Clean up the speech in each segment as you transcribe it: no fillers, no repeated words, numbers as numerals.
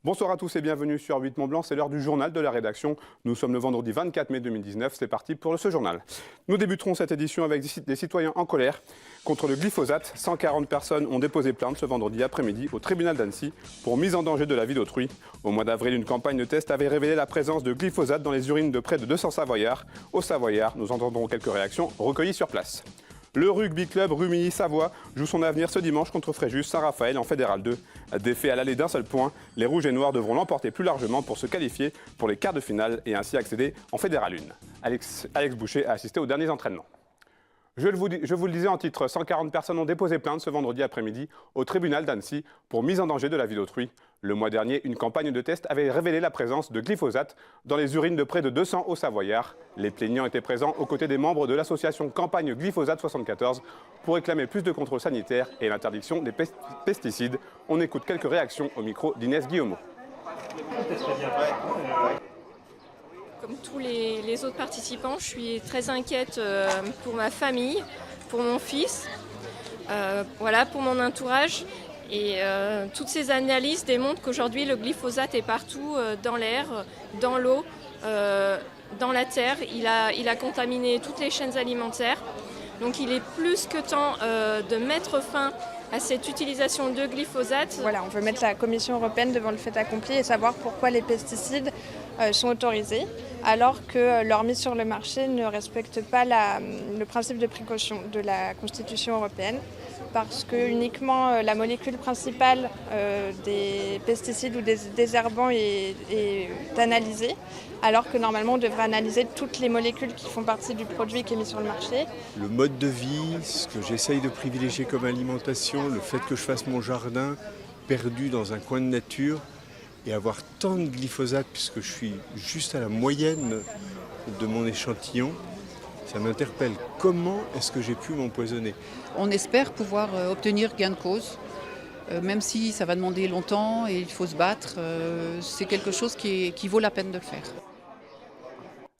Bonsoir à tous et bienvenue sur 8 Mont-Blanc, c'est l'heure du journal de la rédaction. Nous sommes le vendredi 24 mai 2019, c'est parti pour ce journal. Nous débuterons cette édition avec des citoyens en colère contre le glyphosate. 140 personnes ont déposé plainte ce vendredi après-midi au tribunal d'Annecy pour mise en danger de la vie d'autrui. Au mois d'avril, une campagne de test avait révélé la présence de glyphosate dans les urines de près de 200 Savoyards. Au Savoyard, nous entendrons quelques réactions recueillies sur place. Le rugby club Rumilly-Savoie joue son avenir ce dimanche contre Fréjus Saint-Raphaël en Fédéral 2. Défait à l'aller d'un seul point, les Rouges et Noirs devront l'emporter plus largement pour se qualifier pour les quarts de finale et ainsi accéder en Fédéral 1. Alex Boucher a assisté aux derniers entraînements. Je vous le disais en titre, 140 personnes ont déposé plainte ce vendredi après-midi au tribunal d'Annecy pour mise en danger de la vie d'autrui. Le mois dernier, une campagne de test avait révélé la présence de glyphosate dans les urines de près de 200 Hauts-Savoyards. Les plaignants étaient présents aux côtés des membres de l'association Campagne Glyphosate 74 pour réclamer plus de contrôle sanitaire et l'interdiction des pesticides. On écoute quelques réactions au micro d'Inès Guillaumeau. Comme tous les autres participants, je suis très inquiète pour ma famille, pour mon fils, pour mon entourage. Et toutes ces analyses démontrent qu'aujourd'hui le glyphosate est partout, dans l'air, dans l'eau, dans la terre. Il a contaminé toutes les chaînes alimentaires. Donc il est plus que temps de mettre fin à cette utilisation de glyphosate. Voilà, on veut mettre la Commission européenne devant le fait accompli et savoir pourquoi les pesticides sont autorisés alors que leur mise sur le marché ne respecte pas le principe de précaution de la Constitution européenne, parce que uniquement la molécule principale des pesticides ou des désherbants est analysée, alors que normalement on devrait analyser toutes les molécules qui font partie du produit qui est mis sur le marché. Le mode de vie, ce que j'essaye de privilégier comme alimentation, le fait que je fasse mon jardin perdu dans un coin de nature et avoir tant de glyphosate puisque je suis juste à la moyenne de mon échantillon, ça m'interpelle. Comment est-ce que j'ai pu m'empoisonner ? On espère pouvoir obtenir gain de cause, même si ça va demander longtemps et il faut se battre. C'est quelque chose qui vaut la peine de le faire.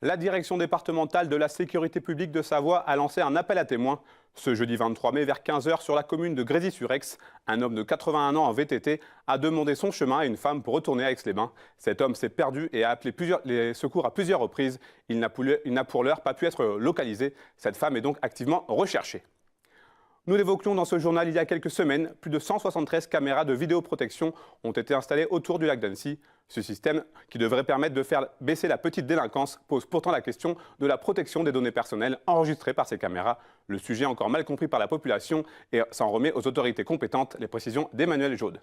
La direction départementale de la sécurité publique de Savoie a lancé un appel à témoins. Ce jeudi 23 mai, vers 15 h, sur la commune de Grésy-sur-Aix, un homme de 81 ans en VTT a demandé son chemin à une femme pour retourner à Aix-les-Bains. Cet homme s'est perdu et a appelé les secours à plusieurs reprises. Il n'a pour l'heure pas pu être localisé. Cette femme est donc activement recherchée. Nous l'évoquions dans ce journal il y a quelques semaines, plus de 173 caméras de vidéoprotection ont été installées autour du lac d'Annecy. Ce système, qui devrait permettre de faire baisser la petite délinquance, pose pourtant la question de la protection des données personnelles enregistrées par ces caméras. Le sujet est encore mal compris par la population et s'en remet aux autorités compétentes. Les précisions d'Emmanuel Jaude.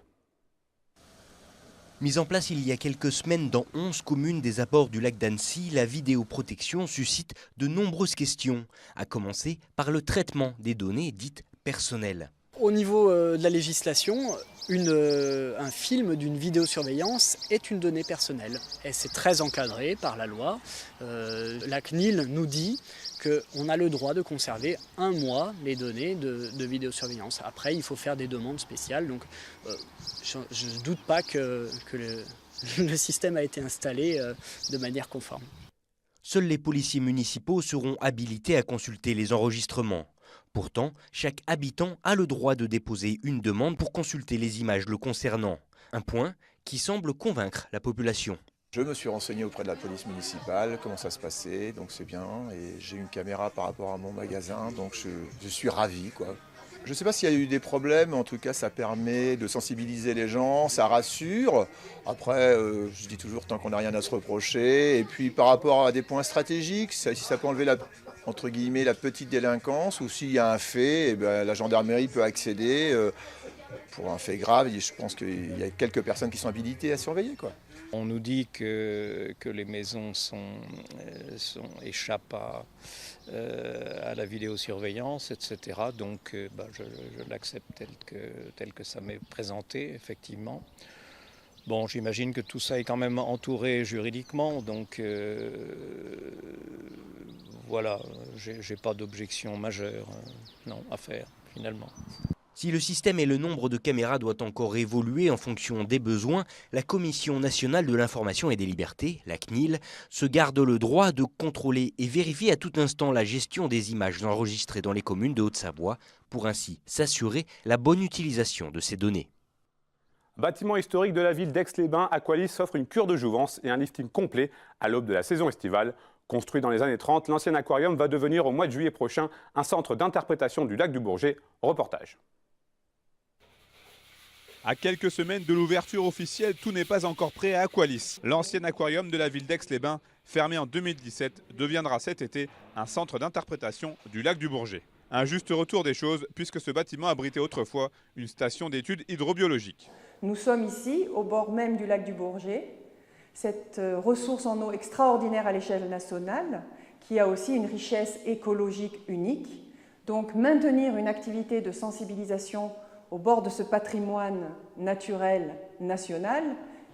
Mise en place il y a quelques semaines dans 11 communes des abords du lac d'Annecy, la vidéoprotection suscite de nombreuses questions, à commencer par le traitement des données dites personnelles. Au niveau de la législation, un film d'une vidéosurveillance est une donnée personnelle. Et c'est très encadré par la loi. La CNIL nous dit qu'on a le droit de conserver 1 mois les données de vidéosurveillance. Après, il faut faire des demandes spéciales. Donc, je ne doute pas que le système a été installé de manière conforme. Seuls les policiers municipaux seront habilités à consulter les enregistrements. Pourtant, chaque habitant a le droit de déposer une demande pour consulter les images le concernant. Un point qui semble convaincre la population. Je me suis renseigné auprès de la police municipale, comment ça se passait, donc c'est bien. Et j'ai une caméra par rapport à mon magasin, donc je suis ravi, quoi. Je ne sais pas s'il y a eu des problèmes, en tout cas ça permet de sensibiliser les gens, ça rassure. Après, je dis toujours tant qu'on n'a rien à se reprocher. Et puis par rapport à des points stratégiques, si ça peut enlever entre guillemets, la petite délinquance, ou s'il y a un fait, la gendarmerie peut accéder pour un fait grave. Je pense qu'il y a quelques personnes qui sont habilitées à surveiller, quoi. On nous dit que les maisons échappent à la vidéosurveillance, etc. Donc je l'accepte tel que ça m'est présenté, effectivement. Bon, j'imagine que tout ça est quand même entouré juridiquement, donc voilà, j'ai pas d'objection majeure à faire, finalement. Si le système et le nombre de caméras doivent encore évoluer en fonction des besoins, la Commission nationale de l'information et des libertés, la CNIL, se garde le droit de contrôler et vérifier à tout instant la gestion des images enregistrées dans les communes de Haute-Savoie pour ainsi s'assurer la bonne utilisation de ces données. Bâtiment historique de la ville d'Aix-les-Bains, Aqualis offre une cure de jouvence et un lifting complet à l'aube de la saison estivale. Construit dans les années 30, l'ancien aquarium va devenir au mois de juillet prochain un centre d'interprétation du lac du Bourget. Reportage. À quelques semaines de l'ouverture officielle, tout n'est pas encore prêt à Aqualis. L'ancien aquarium de la ville d'Aix-les-Bains, fermé en 2017, deviendra cet été un centre d'interprétation du lac du Bourget. Un juste retour des choses puisque ce bâtiment abritait autrefois une station d'études hydrobiologiques. Nous sommes ici, au bord même du lac du Bourget, cette ressource en eau extraordinaire à l'échelle nationale, qui a aussi une richesse écologique unique. Donc maintenir une activité de sensibilisation au bord de ce patrimoine naturel national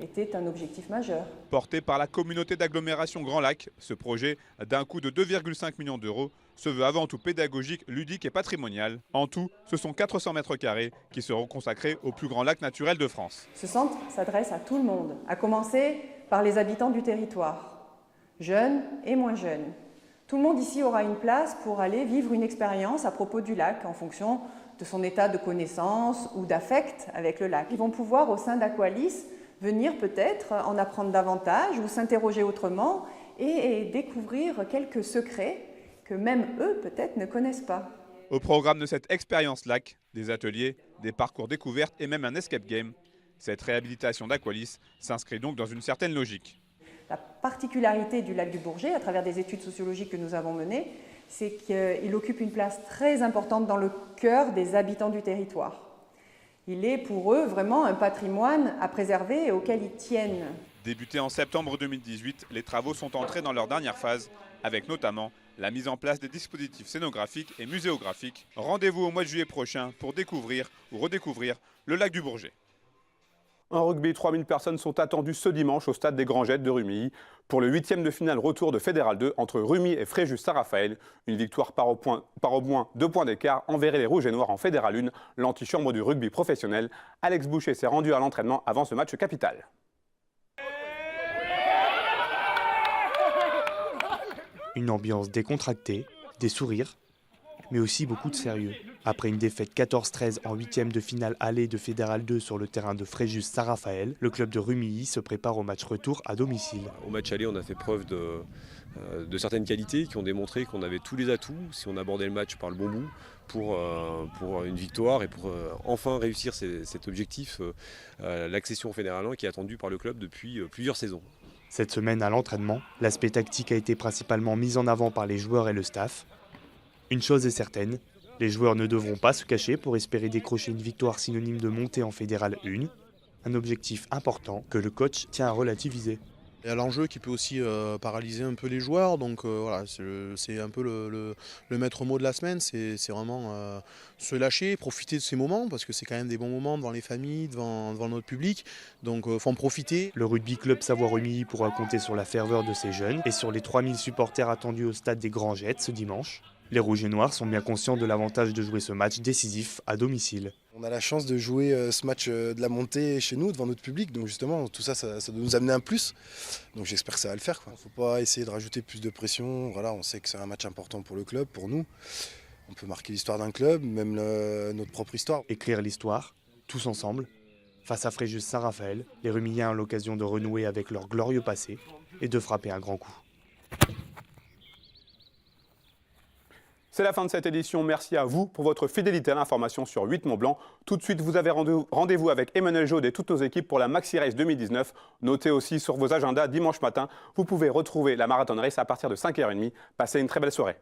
était un objectif majeur. Porté par la communauté d'agglomération Grand Lac, ce projet, d'un coût de 2,5 millions d'euros, se veut avant tout pédagogique, ludique et patrimonial. En tout, ce sont 400 mètres carrés qui seront consacrés au plus grand lac naturel de France. Ce centre s'adresse à tout le monde, à commencer par les habitants du territoire, jeunes et moins jeunes. Tout le monde ici aura une place pour aller vivre une expérience à propos du lac en fonction de son état de connaissance ou d'affect avec le lac. Ils vont pouvoir, au sein d'Aqualis, venir peut-être en apprendre davantage ou s'interroger autrement et découvrir quelques secrets que même eux peut-être ne connaissent pas. Au programme de cette expérience lac, des ateliers, des parcours découvertes et même un escape game. Cette réhabilitation d'Aqualis s'inscrit donc dans une certaine logique. La particularité du lac du Bourget, à travers des études sociologiques que nous avons menées, c'est qu'il occupe une place très importante dans le cœur des habitants du territoire. Il est pour eux vraiment un patrimoine à préserver et auquel ils tiennent. Débutés en septembre 2018, les travaux sont entrés dans leur dernière phase, avec notamment la mise en place des dispositifs scénographiques et muséographiques. Rendez-vous au mois de juillet prochain pour découvrir ou redécouvrir le lac du Bourget. En rugby, 3000 personnes sont attendues ce dimanche au stade des Grangettes de Rumilly pour le 8e de finale retour de Fédéral 2 entre Rumilly et Fréjus-Saint-Raphaël. Une victoire par au moins 2 points d'écart enverrait les Rouges et Noirs en Fédéral 1, l'antichambre du rugby professionnel. Alex Boucher s'est rendu à l'entraînement avant ce match capital. Une ambiance décontractée, des sourires, mais aussi beaucoup de sérieux. Après une défaite 14-13 en 8e de finale aller de Fédéral 2 sur le terrain de Fréjus-Saint-Raphaël, le club de Rumilly se prépare au match retour à domicile. Au match aller, on a fait preuve de certaines qualités qui ont démontré qu'on avait tous les atouts, si on abordait le match par le bon bout, pour une victoire et pour enfin réussir cet objectif, l'accession au Fédéral 1 qui est attendu par le club depuis plusieurs saisons. Cette semaine à l'entraînement, l'aspect tactique a été principalement mis en avant par les joueurs et le staff. Une chose est certaine, les joueurs ne devront pas se cacher pour espérer décrocher une victoire synonyme de montée en Fédéral 1, un objectif important que le coach tient à relativiser. Il y a l'enjeu qui peut aussi paralyser un peu les joueurs, donc voilà, c'est un peu le maître mot de la semaine, c'est vraiment se lâcher, profiter de ces moments, parce que c'est quand même des bons moments devant les familles, devant notre public, donc faut en profiter. Le rugby club Savoie-Rumilly pourra compter sur la ferveur de ses jeunes et sur les 3000 supporters attendus au stade des Grangettes ce dimanche. Les Rouges et Noirs sont bien conscients de l'avantage de jouer ce match décisif à domicile. On a la chance de jouer ce match de la montée chez nous, devant notre public, donc justement tout ça doit nous amener un plus. Donc j'espère que ça va le faire. Il ne faut pas essayer de rajouter plus de pression. Voilà, on sait que c'est un match important pour le club, pour nous. On peut marquer l'histoire d'un club, même notre propre histoire. Écrire l'histoire, tous ensemble. Face à Fréjus-Saint-Raphaël, les Rumilliens ont l'occasion de renouer avec leur glorieux passé et de frapper un grand coup. C'est la fin de cette édition. Merci à vous pour votre fidélité à l'information sur 8 Mont-Blanc. Tout de suite, vous avez rendez-vous avec Emmanuel Jaude et toutes nos équipes pour la Maxi Race 2019. Notez aussi sur vos agendas, dimanche matin, vous pouvez retrouver la Marathon Race à partir de 5h30. Passez une très belle soirée.